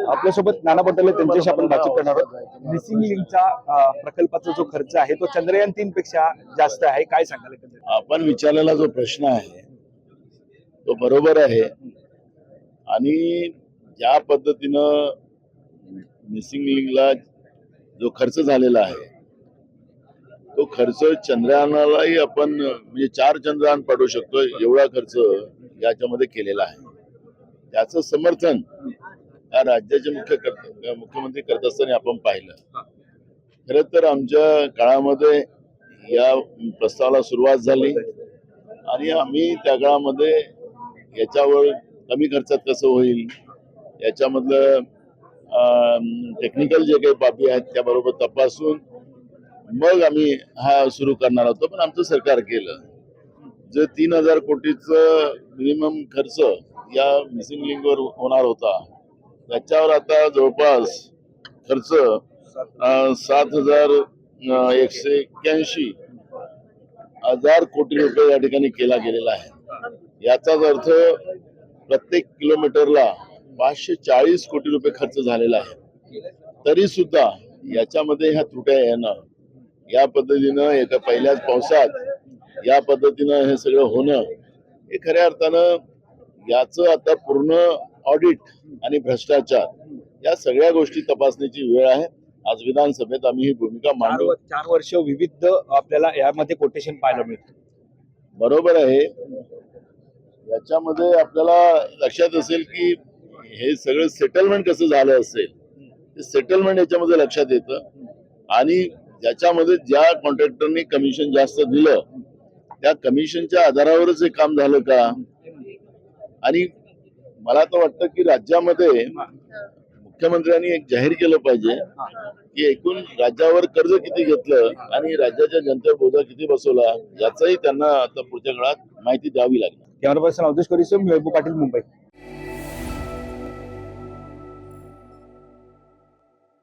आपल्यासोबत नाना पटोले त्यांच्याशी आपण बातचीत करणार आहोत। मिसिंग लिंकचा प्रकल्पाचा जो खर्च आहे तो चंद्रयान-3 पेक्षा जास्त आहे, काय सांगाल? आपण विचारलेला जो प्रश्न आहे तो बरोबर आहे आणि ज्या पद्धतीनं मिसिंग लिंकला जो खर्च झालेला आहे तो खर्च चंद्रयानालाही आपण म्हणजे 4 चंद्रयान पाठवू शकतो एवढा खर्च याच्यामध्ये केलेला आहे। त्याचं समर्थन या राज्याचे मुख्यमंत्री करत असताना आपण पाहिलं। खरं तर आमच्या काळामध्ये या प्रस्तावाला सुरुवात झाली आणि आम्ही त्या काळामध्ये याच्यावर कमी खर्चात कसं होईल याच्यामधलं टेक्निकल जे काही बाबी आहेत त्याबरोबर तपासून मग आम्ही हा सुरू करणार होतो, पण आमचं सरकार केलं। जे 3000 कोटीचं मिनिमम खर्च या मिसिंग लिंकवर होणार होता त्याच्यावर आता जवळपास खर्च 7181 कोटी रुपये या ठिकाणी केला गेलेला आहे। याचाच अर्थ प्रत्येक किलोमीटरला 540 कोटी रुपये खर्च झालेला आहे। तरी सुद्धा याच्यामध्ये ह्या त्रुट्या येणं, या पद्धतीनं एका पहिल्याच पावसात या पद्धतीनं हे सगळं होणं हे खऱ्या अर्थानं याचं आता पूर्ण ऑडिट आणि भ्रष्टाचार या सगळ्या गोष्टी तपासण्याची वेळ आहे। आज विधानसभेत आम्ही ही भूमिका मांडू। 4 वर्ष विविध आपल्याला यामध्ये कोटेशन पाहायला मिळतं। बरोबर आहे, याच्यामध्ये आपल्याला लक्षात असेल की हे सगळं सेटलमेंट कसं झालं असेल ते सेटलमेंट याच्यामध्ये लक्षात येतं आणि याच्यामध्ये ज्या कॉन्ट्रॅक्टरनी कमिशन जास्त दिलं त्या कमिशनच्या आधारावरच हे काम झालं का? आणि मला तर वाटतं की राज्यामध्ये मुख्यमंत्र्यांनी एक जाहीर केलं पाहिजे की एकूण राज्यावर कर्ज किती घेतलं आणि राज्याच्या जनतेवर बोजा किती बसवला याचाही त्यांना आता पुढच्या काळात माहिती द्यावी लागेल। कॅमेरा पर्सन अवधेश कोरीसह मी वैभव पाटील, मुंबई।